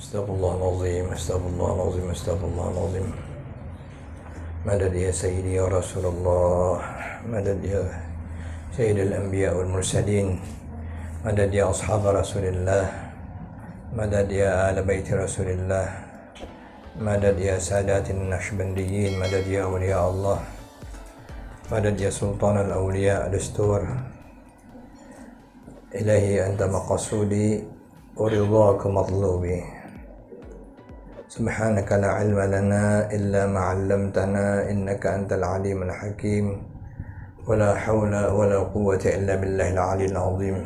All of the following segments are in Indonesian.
استغفر الله العظيم استغفر الله العظيم استغفر الله العظيم. مدد يا سيدي يا رسول الله، مدد يا سيد الأنبياء والمرسلين، مدد يا أصحاب رسول الله، مدد يا آل بيت رسول الله، مدد يا سادات النقشبنديين، مدد يا أولياء الله، مدد يا سلطان الأولياء دستور. إلهي أنت مقصودي ورضاك مطلوبي، سبحانك لا علم لنا إلا ما علمتنا إنك أنت العليم الحكيم، ولا حول ولا قوة إلا بالله العلي العظيم.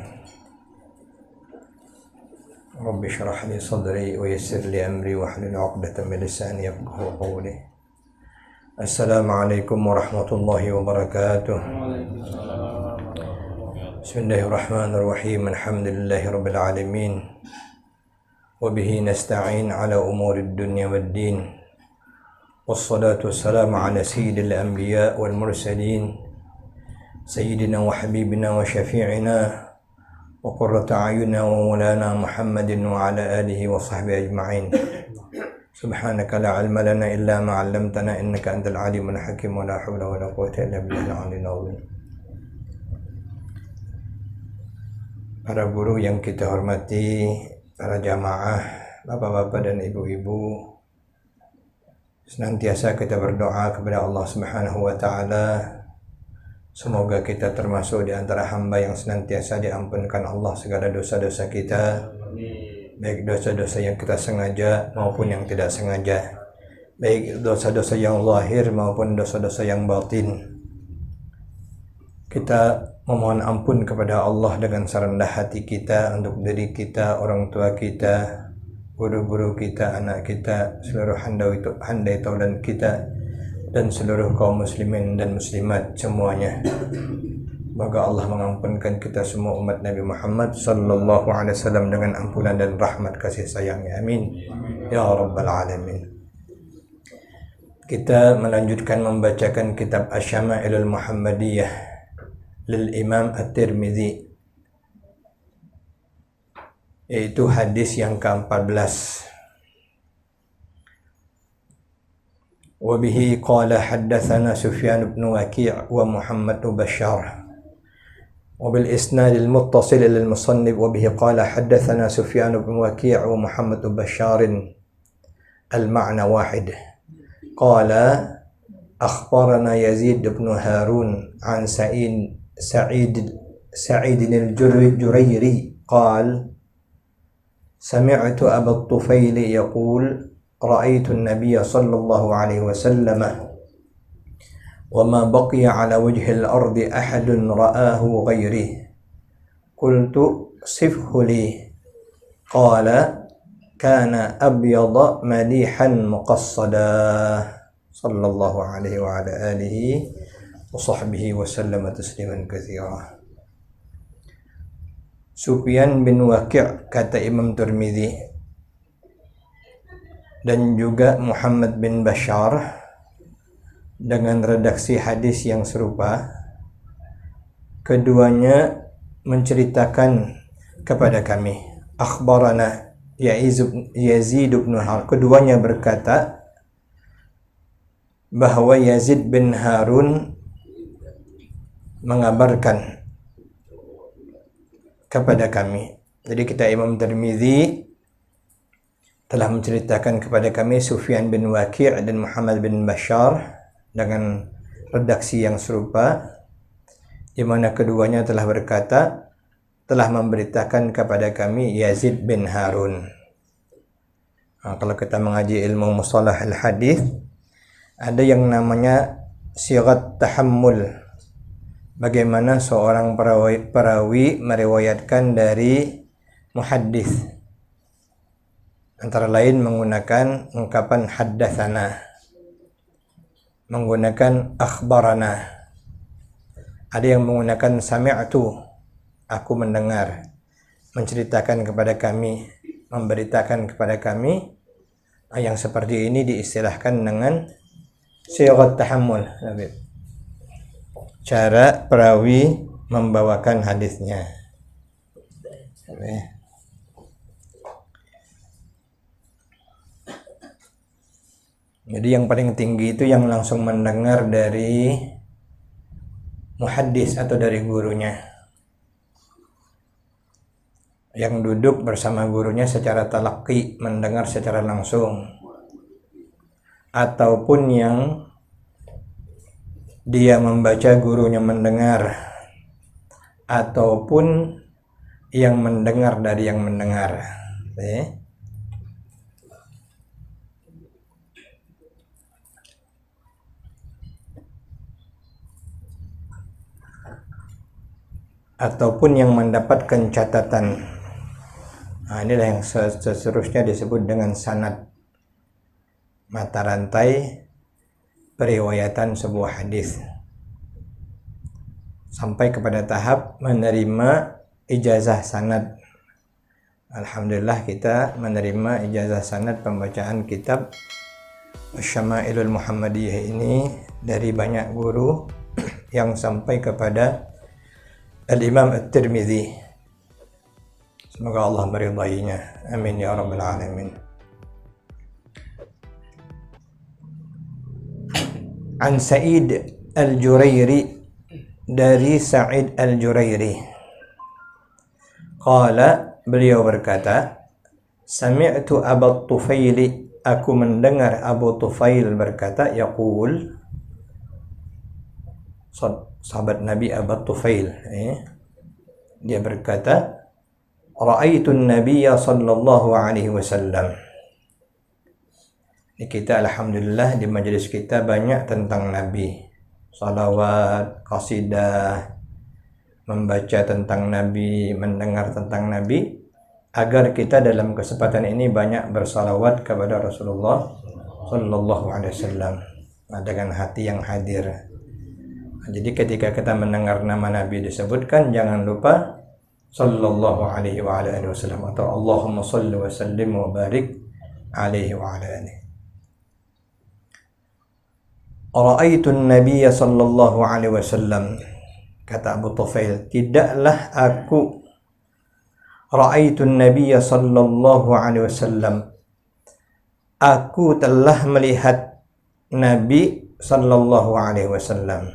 رب اشرح لي صدري ويسر لي أمري واحلل عقدة من لساني يفقهوا قولي. السلام عليكم ورحمة الله وبركاته. بسم الله الرحمن الرحيم. الحمد لله رب العالمين، وبه نستعين على أمور الدنيا والدين، والصلاة والسلام على سيد الأنبياء والمرسلين، سيدنا وحبيبنا وشفيعنا وقرة أعيننا ومولانا محمد وعلى آله وصحبه أجمعين. سبحانك لا علم لنا إلا ما علمتنا إنك أنت العليم الحكيم، ولا حول ولا قوة إلا بالله العلي العظيم. Para guru yang kita hormati, para jamaah, bapak-bapak dan ibu-ibu, senantiasa kita berdoa kepada Allah Subhanahu wa taala semoga kita termasuk di antara hamba yang senantiasa diampunkan Allah segala dosa-dosa kita, baik dosa-dosa yang kita sengaja maupun yang tidak sengaja, baik dosa-dosa yang zahir maupun dosa-dosa yang batin. Kita memohon ampun kepada Allah dengan serendah hati kita untuk diri kita, orang tua kita, guru-guru kita, anak kita, seluruh handai taulan kita, dan seluruh kaum muslimin dan muslimat semuanya. Semoga Allah mengampunkan kita semua umat Nabi Muhammad sallallahu alaihi wasallam dengan ampunan dan rahmat kasih sayangnya. Amin ya rabbal alamin. Kita melanjutkan membacakan kitab Asy-Syama'ilul Muhammadiyah lil Imam At-Tirmidzi, yaitu hadis yang ke-14. Wa bihi qala haddatsana Sufyan bin Waki' wa Muhammad bin Bashar wa bil isnad al muttasil ila al musannif wa bihi qala haddatsana Sufyan bin Waki' wa Muhammad bin Bashar al ma'na wahid. Qala akhbarana Yazid bin Harun an سعيد الجريري قال سمعت أبا الطفيل يقول رأيت النبي صلى الله عليه وسلم وما بقي على وجه الأرض أحد رآه غيره قلت صفه لي قال كان أبيض مليحا مقصدا صلى الله عليه وعلى آله وصحبه وسلم تسليما كثيرا. Sufyan bin Waki' kata Imam Tirmidzi, dan juga Muhammad bin Bashar dengan redaksi hadis yang serupa, keduanya menceritakan kepada kami, akhbarana Yazid bin Harun, keduanya berkata bahwa Yazid bin Harun mengabarkan kepada kami. Jadi kita Imam Tirmidzi telah menceritakan kepada kami Sufyan bin Waki' dan Muhammad bin Bashar dengan redaksi yang serupa, di mana keduanya telah berkata, telah memberitakan kepada kami Yazid bin Harun. Kalau kita mengaji ilmu mustalah al-hadis, ada yang namanya sighat tahammul. Bagaimana seorang perawi meriwayatkan dari muhaddis, antara lain menggunakan ungkapan haddatsana, menggunakan akhbarana. Ada yang menggunakan sami'tu, aku mendengar, menceritakan kepada kami, memberitakan kepada kami. Yang seperti ini diistilahkan dengan sighat tahammul, cara perawi membawakan hadisnya. Jadi yang paling tinggi itu yang langsung mendengar dari muhaddis atau dari gurunya, yang duduk bersama gurunya secara talaqi, mendengar secara langsung, ataupun yang dia membaca gurunya mendengar, ataupun yang mendengar dari yang mendengar. Ataupun yang mendapatkan catatan. Nah, inilah yang seterusnya disebut dengan sanad, mata rantai periwayatan sebuah hadis, sampai kepada tahap menerima ijazah sanad. Alhamdulillah kita menerima ijazah sanad pembacaan kitab Syama'ilul Muhammadiyah ini dari banyak guru yang sampai kepada Al-Imam At-Tirmidzi. Semoga Allah meridainya. Amin ya rabbal alamin. An Sa'id Al-Jurairi, dari Sa'id Al-Jurairi. Qala, beliau berkata, sami'tu Abu Tufaili, aku mendengar Abu Tufail berkata, yaqul, sahabat Nabi Abu Tufail, dia berkata, ra'aitun Nabiyya sallallahu alaihi wasallam. Kita alhamdulillah di majelis kita banyak tentang Nabi, salawat, qasidah, membaca tentang Nabi, mendengar tentang Nabi, agar kita dalam kesempatan ini banyak bersalawat kepada Rasulullah sallallahu alaihi wasallam dengan hati yang hadir. Jadi ketika kita mendengar nama Nabi disebutkan, jangan lupa sallallahu alaihi wa ala alihi wasallam atau Allahumma salli wa sallim wa barik alaihi wa ala alihi. Ra'aitun Nabiyya sallallahu alaihi wasallam, kata Abu Tufail, tidaklah aku ra'aitun Nabiyya sallallahu alaihi wasallam, aku telah melihat Nabi sallallahu alaihi wasallam,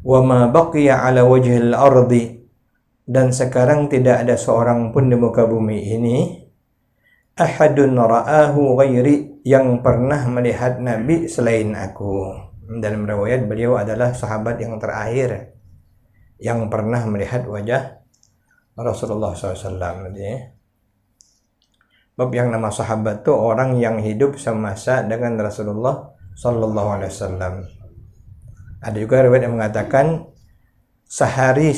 wa ma baqiya ala wajhil ardi, dan sekarang tidak ada seorang pun di muka bumi ini, ahadun ra'ahu ghairi, yang pernah melihat Nabi selain aku. Dalam riwayat beliau adalah sahabat yang terakhir yang pernah melihat wajah Rasulullah SAW. Sebab yang nama sahabat itu orang yang hidup semasa dengan Rasulullah SAW. Ada juga riwayat yang mengatakan sehari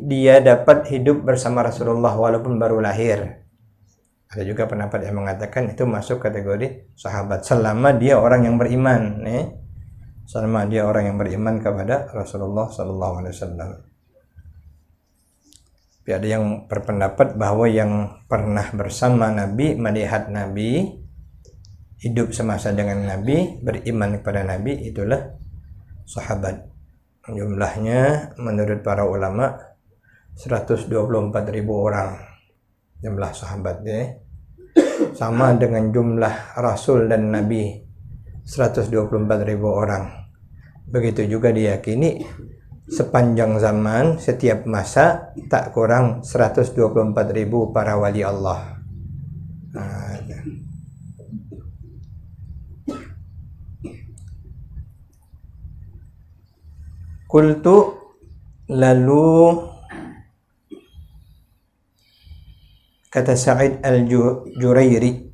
dia dapat hidup bersama Rasulullah walaupun baru lahir. Ada juga pendapat yang mengatakan itu masuk kategori sahabat selama dia orang yang beriman, selama dia orang yang beriman kepada Rasulullah SAW. Tapi ada yang berpendapat bahwa yang pernah bersama Nabi, melihat Nabi, hidup semasa dengan Nabi, beriman kepada Nabi, itulah sahabat. Jumlahnya menurut para ulama 124.000 orang jumlah sahabat, sama dengan jumlah Rasul dan Nabi 124.000 orang. Begitu juga diyakini sepanjang zaman, setiap masa tak kurang 124.000 para wali Allah. Qultu, lalu kata Sa'id Al-Jurairi,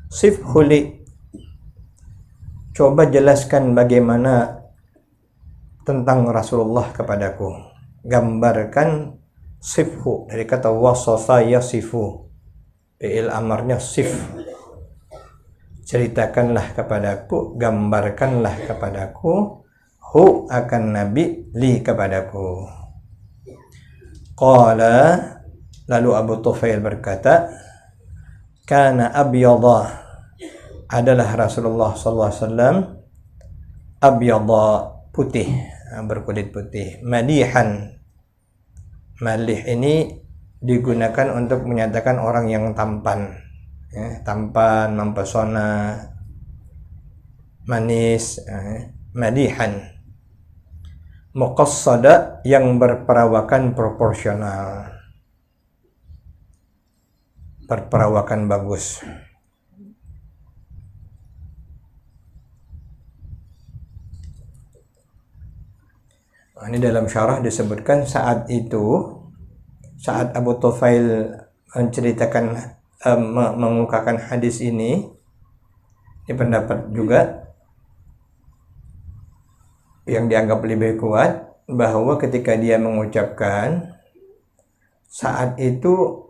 sifhuli, coba jelaskan bagaimana tentang Rasulullah kepadaku. Gambarkan sifhu dari kata wasafa yasifu, fi'il amarnya sif. Ceritakanlah kepadaku, gambarkanlah kepadaku, hu akan Nabi, li kepadaku. Qala, lalu Abu Tufail berkata, kana abyadha, adalah Rasulullah sallallahu alaihi wasallam, abyadha, putih, berkulit putih, malihan. Malih ini digunakan untuk menyatakan orang yang tampan, ya, tampan, mempesona, manis, madihan. Muqassada yang berperawakan proporsional, berperawakan bagus. Ini dalam syarah disebutkan saat Abu Tufail menceritakan mengukakan hadis ini pendapat juga yang dianggap lebih kuat, bahwa ketika dia mengucapkan saat itu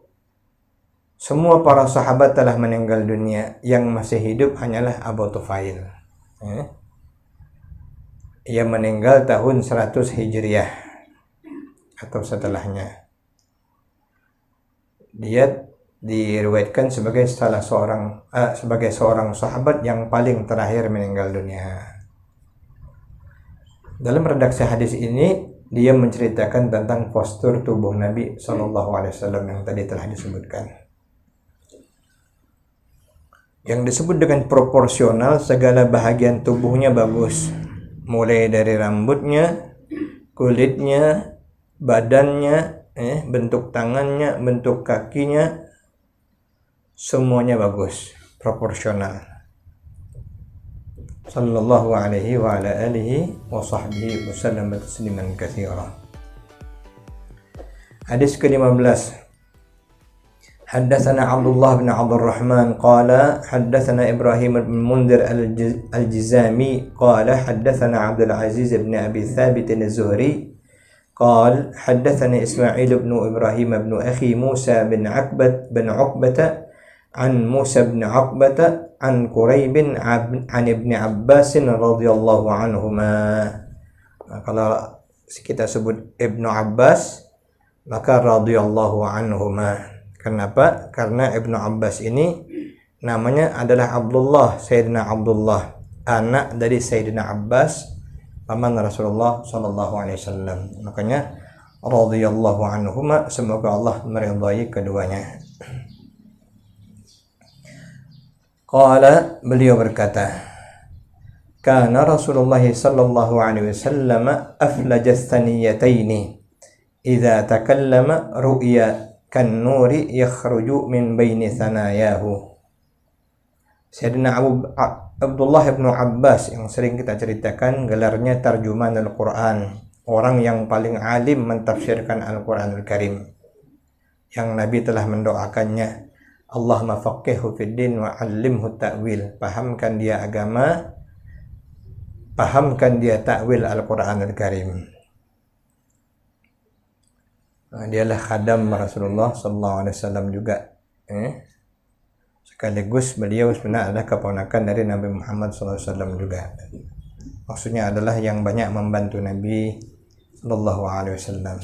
semua para sahabat telah meninggal dunia, yang masih hidup hanyalah Abu Tufail. Ia meninggal tahun 100 Hijriah atau setelahnya. Dia diriwayatkan sebagai sebagai seorang sahabat yang paling terakhir meninggal dunia. Dalam redaksi hadis ini dia menceritakan tentang postur tubuh Nabi SAW yang tadi telah disebutkan. Yang disebut dengan proporsional, segala bahagian tubuhnya bagus, mulai dari rambutnya, kulitnya, badannya, bentuk tangannya, bentuk kakinya, semuanya bagus, proporsional. Sallallahu alaihi wa ala alihi wa sahbihi wasallam tasliman katsira. Hadis ke-15. Haddatsana Abdullah bin Abdul Rahman qala haddatsana Ibrahim bin Munzir al-Jizami qala haddatsana Abdul Aziz bin Abi Thabit az-Zuhri قال حدثني إسماعيل بن إبراهيم بن أخي موسى بن عقبة عن موسى بن عقبة عن قريب عن ابن عباس رضي الله عنهما. Kalau kita sebut Ibnu Abbas, maka radhiyallahu anhuma. Kenapa? Karena Ibnu Abbas ini namanya adalah Abdullah, Sayyidina Abdullah, anak dari Sayyidina Abbas, paman Rasulullah sallallahu alaihi wasallam. Makanya radhiyallahu anhuma, semoga Allah meridai keduanya. Qala, beliau berkata, kana Rasulullah sallallahu alaihi wasallam aflaja thaniyataini idza takallama ru'ya kan nuri yakhruju min baini thanayahu. Sayyidina Abdullah bin Abbas yang sering kita ceritakan, gelarnya tarjuman Al-Quran, orang yang paling alim mentafsirkan Al-Quranul Karim, yang Nabi telah mendoakannya, Allahumma faqihhu fid din wa 'allimhu ta'wil, pahamkan dia agama, pahamkan dia ta'wil Al-Quranul Karim. Dialah khadam Rasulullah sallallahu alaihi wasallam juga. Sekaligus beliau sebenarnya adalah keponakan dari Nabi Muhammad SAW juga. Maksudnya adalah yang banyak membantu Nabi SAW.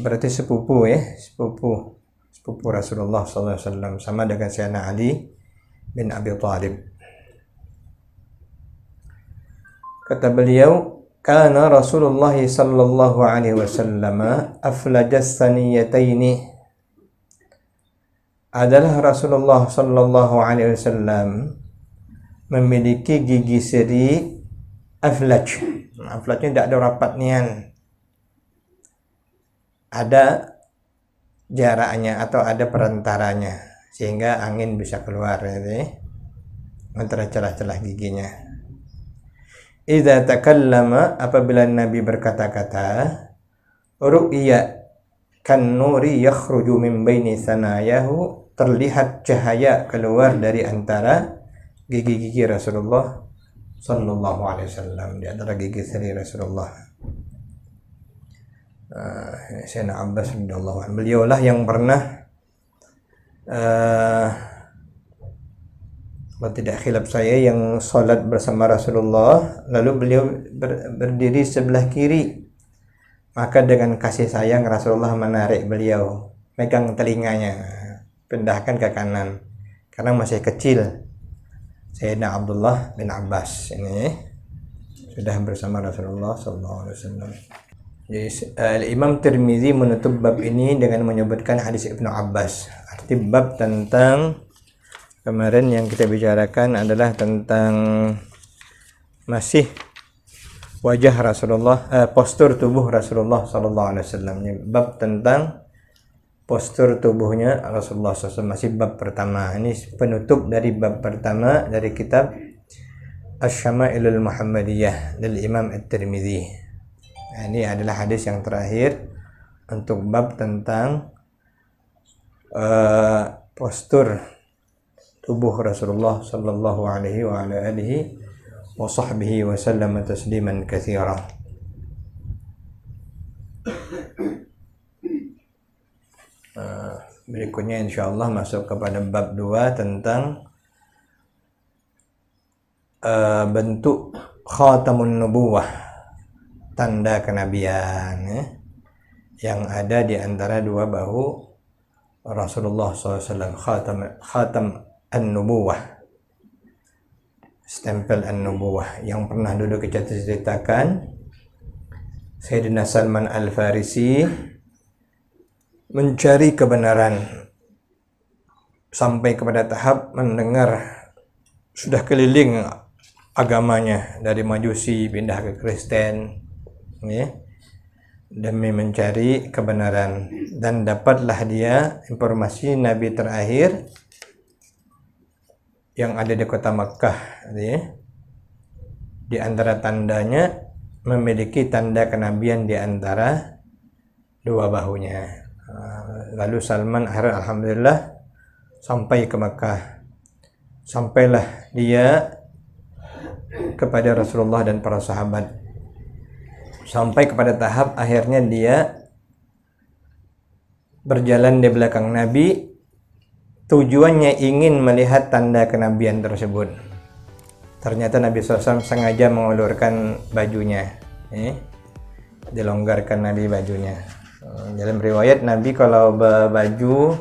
Berarti sepupu sepupu Rasulullah SAW, sama dengan Sayyidina Ali bin Abi Thalib. Kata beliau, kana Rasulullah sallallahu alaihi wasallam aflajas saniyataini, adalah Rasulullah sallallahu alaihi wasallam memiliki gigi seri aflaj. Aflajnya tidak ada rapat nian, ada jaraknya atau ada perantaranya, sehingga angin bisa keluar antara celah-celah giginya. Idza takallama, apabila Nabi berkata-kata, ru'ya kan nuri yakhruju min baini thanayahu, terlihat cahaya keluar dari antara gigi-gigi Rasulullah sallallahu alaihi wasallam, di antara gigi seri Rasulullah. Sayyidina Abbas radhiyallahu anhu, beliaulah yang pernah kalau tidak khilaf saya, yang salat bersama Rasulullah, lalu beliau berdiri sebelah kiri, maka dengan kasih sayang Rasulullah menarik beliau, megang telinganya, pindahkan ke kanan karena masih kecil. Sayyidina Abdullah bin Abbas ini sudah bersama Rasulullah sallallahu alaihi wasallam. Jadi, Imam Tirmizi menutup bab ini dengan menyebutkan hadis Ibnu Abbas. Arti bab tentang kemarin yang kita bicarakan adalah tentang masih wajah Rasulullah, postur tubuh Rasulullah sallallahu alaihi wasallam. Bab tentang postur tubuhnya Rasulullah SAW, masih bab pertama. Ini penutup dari bab pertama dari kitab Asy-Syama'ilul Muhammadiyah dari Imam At-Tirmizi. Nah, ini adalah hadis yang terakhir untuk bab tentang postur tubuh Rasulullah sallallahu alaihi wa ala alihi wa sahbihi wa sallam tasliman katsira. Berikutnya insyaallah masuk kepada bab 2 tentang bentuk khatamun nubuwah, tanda kenabian yang ada di antara dua bahu Rasulullah SAW. Khatam an-nubuwah, stempel an-nubuwah yang pernah dulu kita ceritakan. Sayyidina Salman Al-Farisi mencari kebenaran sampai kepada tahap mendengar, sudah keliling agamanya dari Majusi pindah ke Kristen, ya, demi mencari kebenaran, dan dapatlah dia informasi Nabi terakhir yang ada di kota Makkah, ya. Di antara tandanya memiliki tanda kenabian di antara dua bahunya. Lalu Salman alhamdulillah sampai ke Makkah. Sampailah dia kepada Rasulullah dan para sahabat. Sampai kepada tahap akhirnya dia berjalan di belakang Nabi, tujuannya ingin melihat tanda kenabian tersebut. Ternyata Nabi SAW sengaja mengulurkan bajunya, dilonggarkan Nabi bajunya. Dalam riwayat Nabi kalau baju,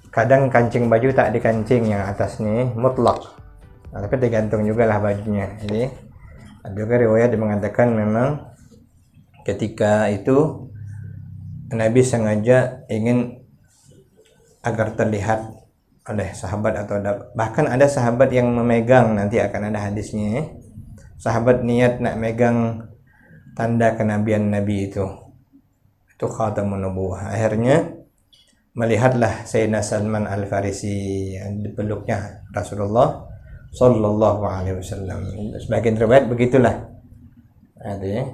kadang kancing baju tak dikancing yang atas nih mutlak, tapi tergantung juga lah bajunya. Jadi ada juga riwayat yang mengatakan memang ketika itu Nabi sengaja ingin agar terlihat oleh sahabat, atau bahkan ada sahabat yang memegang, nanti akan ada hadisnya, sahabat niat nak megang tanda kenabian Nabi itu khatamun nubuwah. Akhirnya melihatlah Sayyidina Salman Al-Farisi yang dipeluknya Rasulullah sallallahu alaihi wasallam. Sebagian riwayat begitulah. Artinya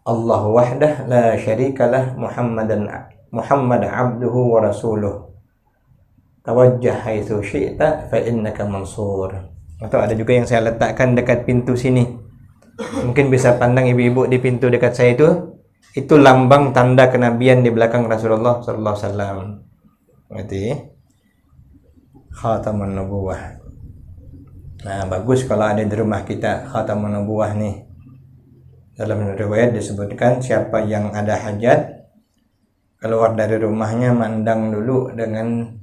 Allah wahdah la syarikalah Muhammad abduhu wa rasuluh. Tawajjah haitsu syi'ta fa innaka mansur. Atau ada juga yang saya letakkan dekat pintu sini. Mungkin bisa pandang ibu-ibu di pintu dekat saya itu lambang tanda kenabian di belakang Rasulullah sallallahu alaihi wasallam. Ngerti? Khatamun nubuwah. Nah, bagus kalau ada di rumah kita khatamun nubuwah nih. Dalam riwayat disebutkan siapa yang ada hajat keluar dari rumahnya mandang dulu dengan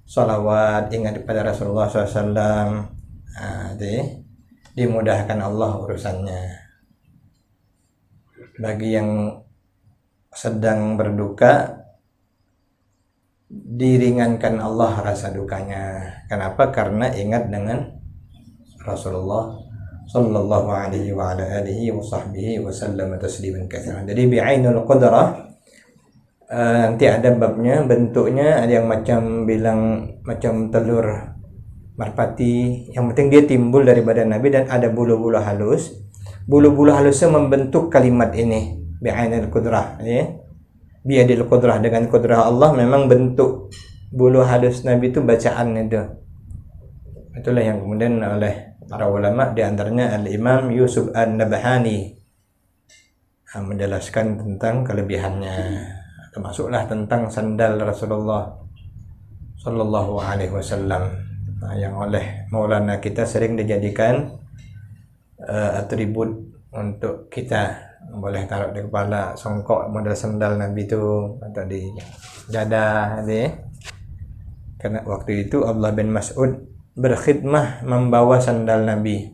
salawat, ingat kepada Rasulullah SAW. Nah, dimudahkan Allah urusannya. Bagi yang sedang berduka, diringankan Allah rasa dukanya. Kenapa? Karena ingat dengan Rasulullah sallallahu alaihi wa ala alihi wa sahbihi wa sallam tasliman katsiran. Jadi bi'ainul qudrah, nanti ada babnya, bentuknya ada yang macam telur merpati, yang penting dia timbul dari badan Nabi dan ada bulu-bulu halus. Bulu-bulu halusnya membentuk kalimat ini bi'ainul qudrah, ya. Biadil qudrah, dengan qudrah Allah memang bentuk bulu halus Nabi itu bacaan itu. Itulah yang kemudian oleh para ulama, di antaranya Al-Imam Yusuf An-Nabhani menjelaskan tentang kelebihannya, termasuklah tentang sandal Rasulullah sallallahu alaihi wasallam, yang oleh Maulana kita sering dijadikan atribut untuk kita. Boleh taruh di kepala, songkok model sandal Nabi itu, atau di dada, karena waktu itu Abdullah bin Mas'ud berkhidmah membawa sandal Nabi.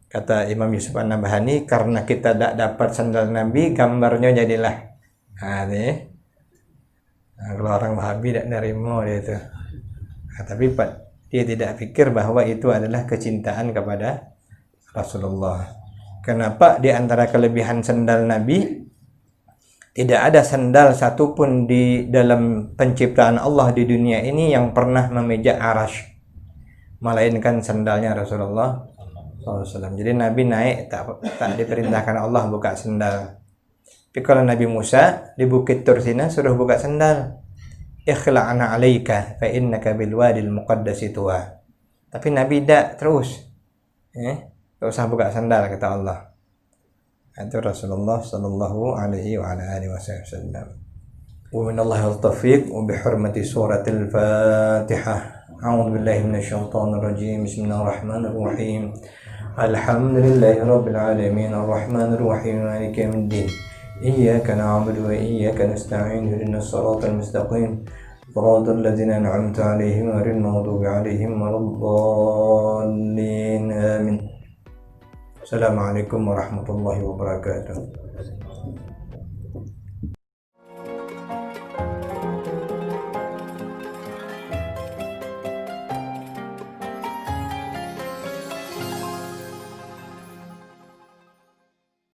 Kata Imam Yusuf An-Nabhani, karena kita tidak dapat sandal Nabi, gambarnya jadilah. Nih. Kalau orang Wahabi tidak nerima dia itu. Tapi dia tidak pikir bahwa itu adalah kecintaan kepada Rasulullah. Kenapa di antara kelebihan sandal Nabi, tidak ada sandal satupun di dalam penciptaan Allah di dunia ini yang pernah memijak arash, melainkan sandalnya Rasulullah SAW. Jadi Nabi naik tak diperintahkan Allah buka sandal. Tapi kalau Nabi Musa di Bukit Tursina suruh buka sandal, ikhla'na alaika fa innaka bil wadil muqaddasi tuwa. Tapi Nabi tidak terus, tak usah buka sandal kata Allah. Itu Rasulullah sallallahu alaihi wa ala alihi wasallam. Wa min Allahil taufiq wa bi hurmati suratil Fatihah. A'udzu billahi minasyaitonir rajim. Bismillahirrahmanirrahim. Alhamdulillahi rabbil alamin arrahmanir rahim maliki yaumiddin. Iyyaka na'budu wa iyyaka nasta'in ihdinas siratal mustaqim. Shiratal ladzina an'amta 'alaihim ghairil maghdubi 'alaihim waladdallin. Amin. Assalamualaikum warahmatullahi wabarakatuh.